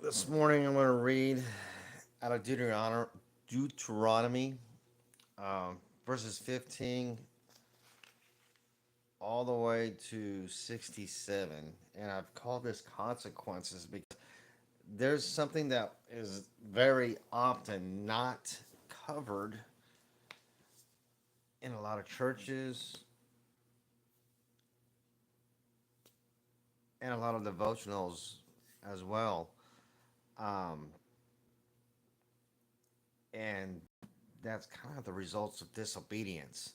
This morning I'm going to read out of Deuteronomy, verses 15 all the way to 67. And I've called this consequences because there's something that is very often not covered in a lot of churches and a lot of devotionals as well. Um, and that's kind of the results of disobedience.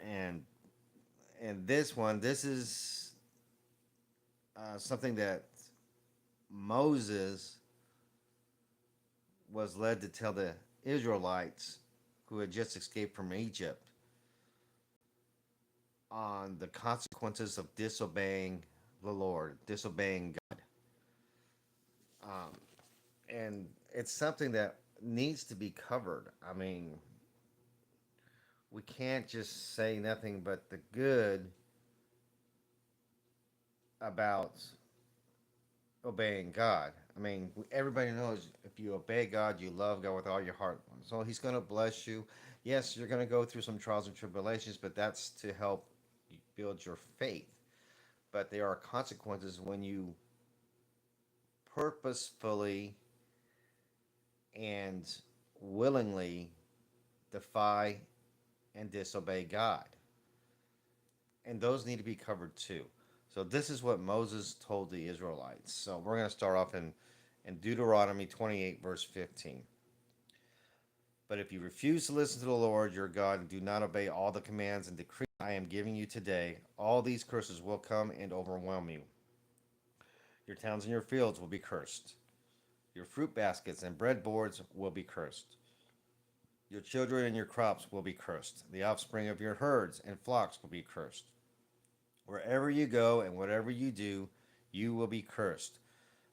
and this is something that Moses was led to tell the Israelites who had just escaped from Egypt on the consequences of disobeying the Lord, disobeying God. Um, and it's something that needs to be covered. I mean, we can't just say nothing but the good about obeying God. I mean, everybody knows if you obey God, you love God with all your heart. So He's going to bless you. Yes, you're going to go through some trials and tribulations, but that's to help you build your faith. But there are consequences when you purposefully and willingly defy and disobey God. And those need to be covered too. So this is what Moses told the Israelites. So we're going to start off in Deuteronomy 28, verse 15. But if you refuse to listen to the Lord your God and do not obey all the commands and decrees I am giving you today, all these curses will come and overwhelm you. Your towns and your fields will be cursed. Your fruit baskets and breadboards will be cursed. Your children and your crops will be cursed. The offspring of your herds and flocks will be cursed. Wherever you go and whatever you do, you will be cursed.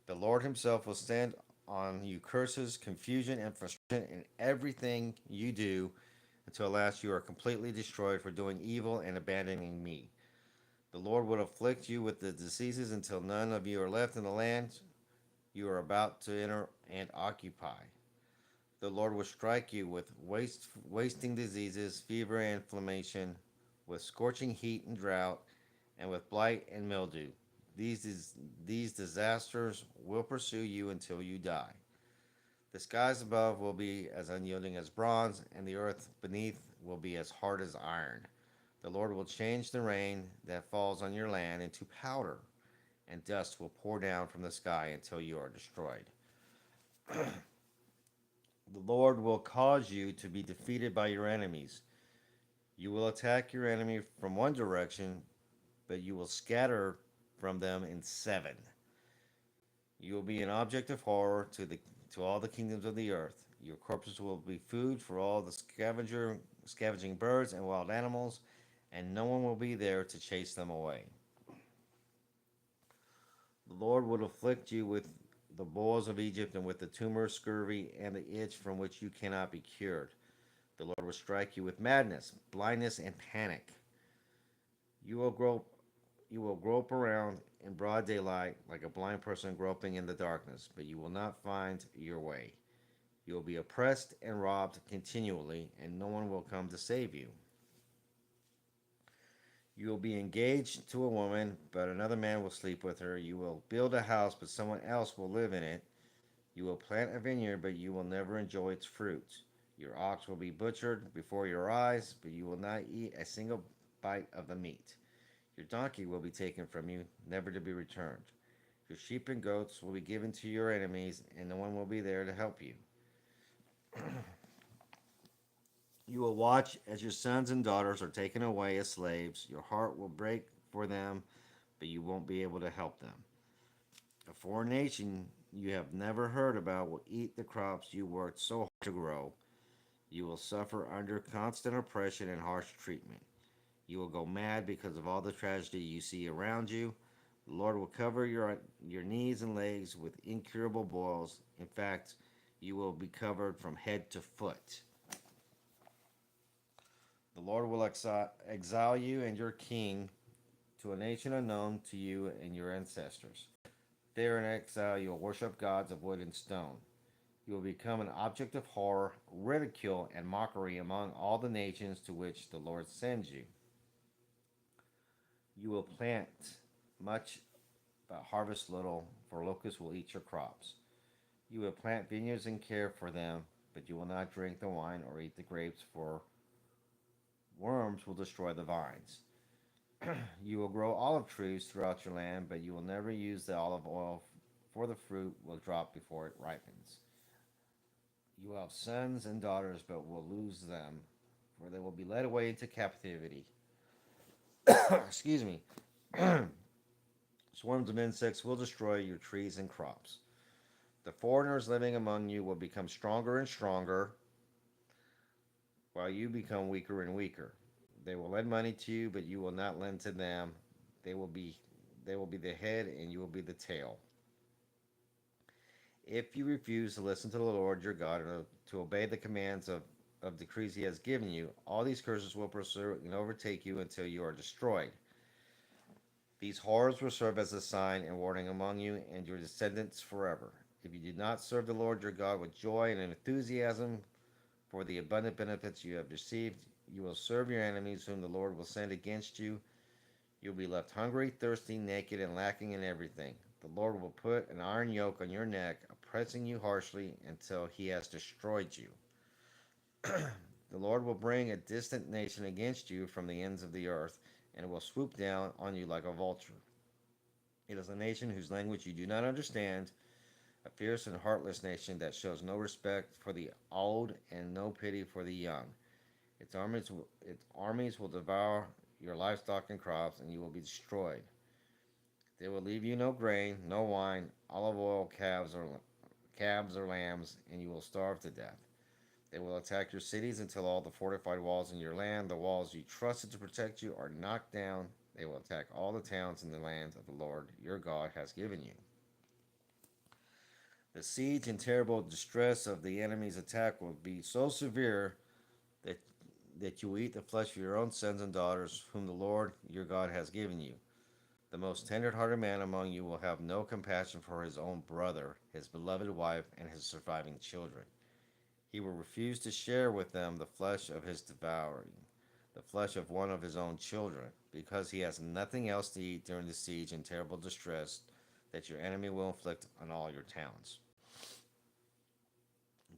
The Lord Himself will send on you curses, confusion, and frustration in everything you do until at last you are completely destroyed for doing evil and abandoning me. The Lord will afflict you with the diseases until none of you are left in the land you are about to enter and occupy. The Lord will strike you with wasting diseases, fever and inflammation, with scorching heat and drought, and with blight and mildew. These disasters will pursue you until you die. The skies above will be as unyielding as bronze, and the earth beneath will be as hard as iron. The Lord will change the rain that falls on your land into powder, and dust will pour down from the sky until you are destroyed. The Lord will cause you to be defeated by your enemies. You will attack your enemy from one direction, but you will scatter from them in seven. You will be an object of horror to all the kingdoms of the earth. Your corpses will be food for all the scavenging birds and wild animals, and no one will be there to chase them away. The Lord will afflict you with the boils of Egypt and with the tumor, scurvy, and the itch from which you cannot be cured. The Lord will strike you with madness, blindness, and panic. You will grope you will grope around in broad daylight like a blind person groping in the darkness, but you will not find your way. You will be oppressed and robbed continually, and no one will come to save you. You will be engaged to a woman, but another man will sleep with her. You will build a house, but someone else will live in it. You will plant a vineyard, but you will never enjoy its fruit. Your ox will be butchered before your eyes, but you will not eat a single bite of the meat. Your donkey will be taken from you, never to be returned. Your sheep and goats will be given to your enemies, and no one will be there to help you. You will watch as your sons and daughters are taken away as slaves. Your heart will break for them, but you won't be able to help them. A foreign nation you have never heard about will eat the crops you worked so hard to grow. You will suffer under constant oppression and harsh treatment. You will go mad because of all the tragedy you see around you. The Lord will cover your knees and legs with incurable boils. In fact, you will be covered from head to foot. The Lord will exile you and your king to a nation unknown to you and your ancestors. There in exile, you will worship gods of wood and stone. You will become an object of horror, ridicule, and mockery among all the nations to which the Lord sends you. You will plant much but harvest little, for locusts will eat your crops. You will plant vineyards and care for them, but you will not drink the wine or eat the grapes, for worms will destroy the vines. You will grow olive trees throughout your land, but you will never use the olive oil, for the fruit will drop before it ripens. You will have sons and daughters, but will lose them, for they will be led away into captivity. Excuse me. Swarms of insects will destroy your trees and crops. The foreigners living among you will become stronger and stronger, while you become weaker and weaker. They will lend money to you, but you will not lend to them. They will be they will be the head and you will be the tail. If you refuse to listen to the Lord your God and to obey the commands of decrees he has given you, all these curses will pursue and overtake you until you are destroyed. These horrors will serve as a sign and warning among you and your descendants forever. If you do not serve the Lord your God with joy and enthusiasm for the abundant benefits you have received, you will serve your enemies whom the Lord will send against you. You will be left hungry, thirsty, naked, and lacking in everything. The Lord will put an iron yoke on your neck, oppressing you harshly until he has destroyed you. The Lord will bring a distant nation against you from the ends of the earth, and it will swoop down on you like a vulture. It is a nation whose language you do not understand, a fierce and heartless nation that shows no respect for the old and no pity for the young. Its armies will devour your livestock and crops, and you will be destroyed. They will leave you no grain, no wine, olive oil, calves or lambs, and you will starve to death. They will attack your cities until all the fortified walls in your land, the walls you trusted to protect you, are knocked down. They will attack all the towns in the land of the Lord your God has given you. The siege and terrible distress of the enemy's attack will be so severe that, that you will eat the flesh of your own sons and daughters, whom the Lord your God has given you. The most tender-hearted man among you will have no compassion for his own brother, his beloved wife, and his surviving children. He will refuse to share with them the flesh of his devouring, the flesh of one of his own children, because he has nothing else to eat during the siege and terrible distress that your enemy will inflict on all your towns.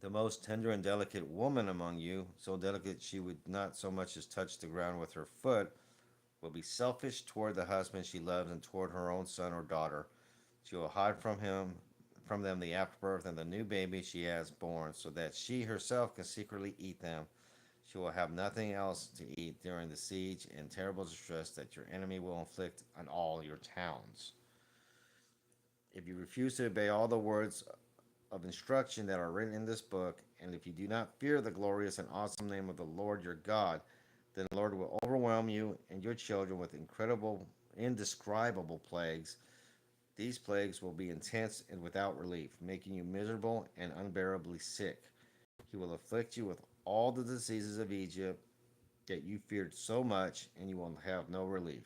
The most tender and delicate woman among you, so delicate she would not so much as touch the ground with her foot, will be selfish toward the husband she loves and toward her own son or daughter. She will hide from them the afterbirth and the new baby she has born, so that she herself can secretly eat them. She will have nothing else to eat during the siege and terrible distress that your enemy will inflict on all your towns. If you refuse to obey all the words of instruction that are written in this book, and if you do not fear the glorious and awesome name of the Lord your God, then the Lord will overwhelm you and your children with incredible, indescribable plagues. These plagues will be intense and without relief, making you miserable and unbearably sick. He will afflict you with all the diseases of Egypt that you feared so much, and you will have no relief.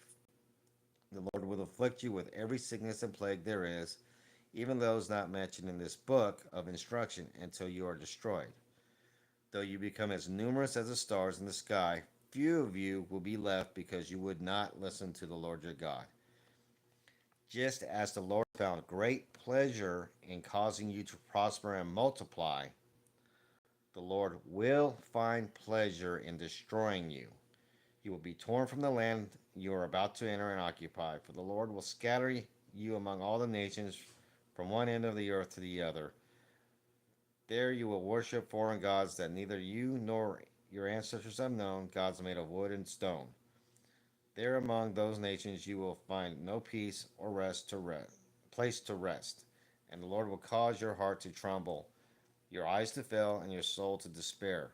The Lord will afflict you with every sickness and plague there is, even those not mentioned in this book of instruction, until you are destroyed. Though you become as numerous as the stars in the sky, few of you will be left because you would not listen to the Lord your God. Just as the Lord found great pleasure in causing you to prosper and multiply, the Lord will find pleasure in destroying you. You will be torn from the land you are about to enter and occupy, for the Lord will scatter you among all the nations from one end of the earth to the other. There you will worship foreign gods that neither you nor your ancestors have known, gods made of wood and stone. There among those nations you will find no peace or place to rest, and the Lord will cause your heart to tremble, your eyes to fail, and your soul to despair.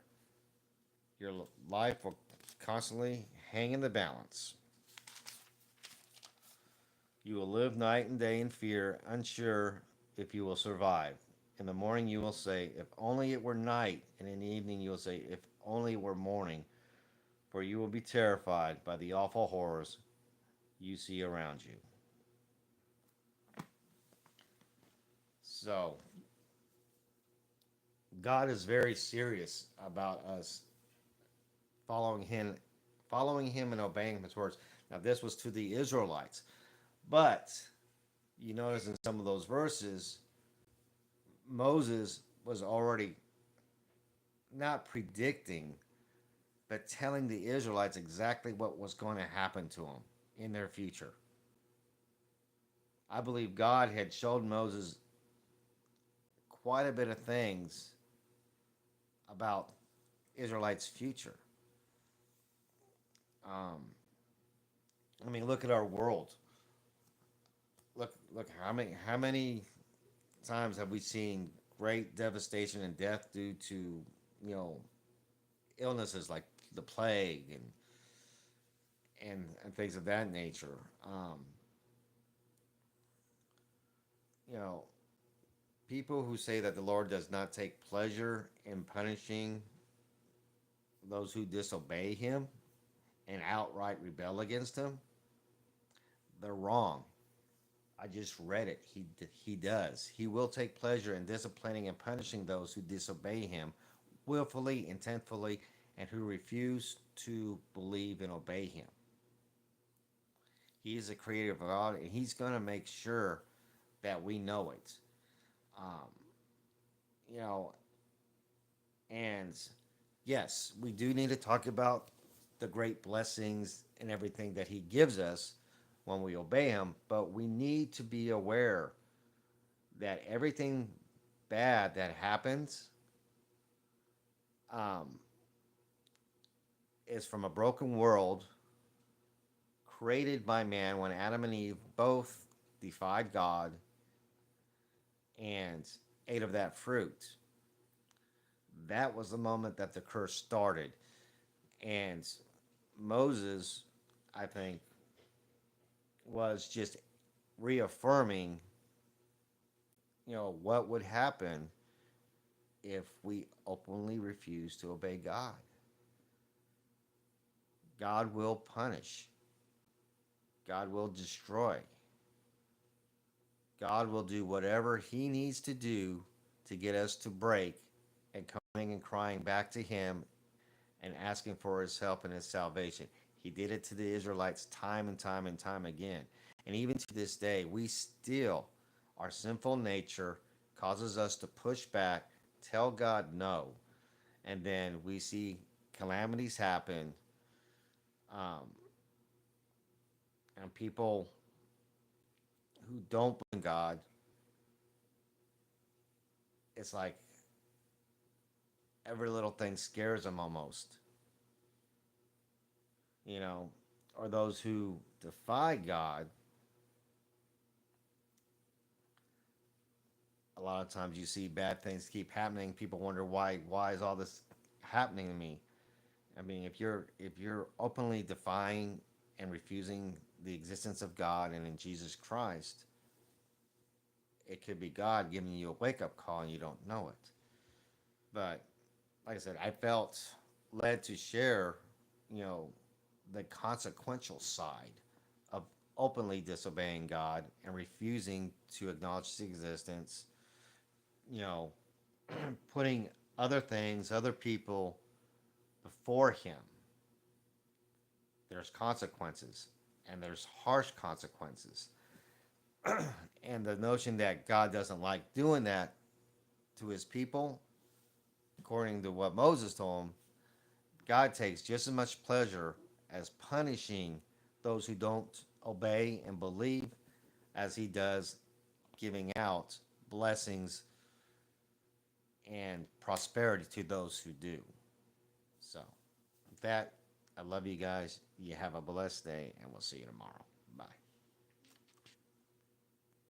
Your life will constantly hang in the balance. You will live night and day in fear, unsure if you will survive. In the morning you will say, if only it were night, and in the evening you will say, if only it were morning, for you will be terrified by the awful horrors you see around you. So God is very serious about us following him, and obeying his words. Now, this was to the Israelites, but you notice in some of those verses, Moses was already not predicting, but telling the Israelites exactly what was going to happen to them in their future. I believe God had showed Moses quite a bit of things about Israelites' future. Um, I mean, look at our world. Look how many times have we seen great devastation and death due to you know illnesses like the plague and things of that nature. You know, people who say that the Lord does not take pleasure in punishing those who disobey Him and outright rebel against Him, they're wrong. I just read it. He does. He will take pleasure in disciplining and punishing those who disobey Him willfully, intentfully, and who refuse to believe and obey Him. He is a creator God, and He's going to make sure that we know it. Um, you know, and yes, we do need to talk about the great blessings and everything that He gives us when we obey Him, but we need to be aware that everything bad that happens um, is from a broken world created by man when Adam and Eve both defied God and ate of that fruit. That was the moment that the curse started. And Moses, I think, was just reaffirming, what would happen if we openly refuse to obey God. God will punish. God will destroy. God will do whatever He needs to do to get us to break and coming and crying back to Him and asking for His help and His salvation. He did it to the Israelites time and time and time again. And even to this day, we still, our sinful nature causes us to push back, tell God no, and then we see calamities happen, um, and people who don't believe in God, it's like every little thing scares them almost, you know, or those who defy God. A lot of times you see bad things keep happening. People wonder why is all this happening to me? I mean, if you're openly defying and refusing the existence of God and in Jesus Christ, it could be God giving you a wake up call and you don't know it. But like I said, I felt led to share, you know, the consequential side of openly disobeying God and refusing to acknowledge His existence, you know, putting other things, other people before Him. There's consequences, and there's harsh consequences. And the notion that God doesn't like doing that to His people, according to what Moses told him, God takes just as much pleasure as punishing those who don't obey and believe as He does giving out blessings and prosperity to those who do. So, with that, I love you guys. You have a blessed day, and we'll see you tomorrow.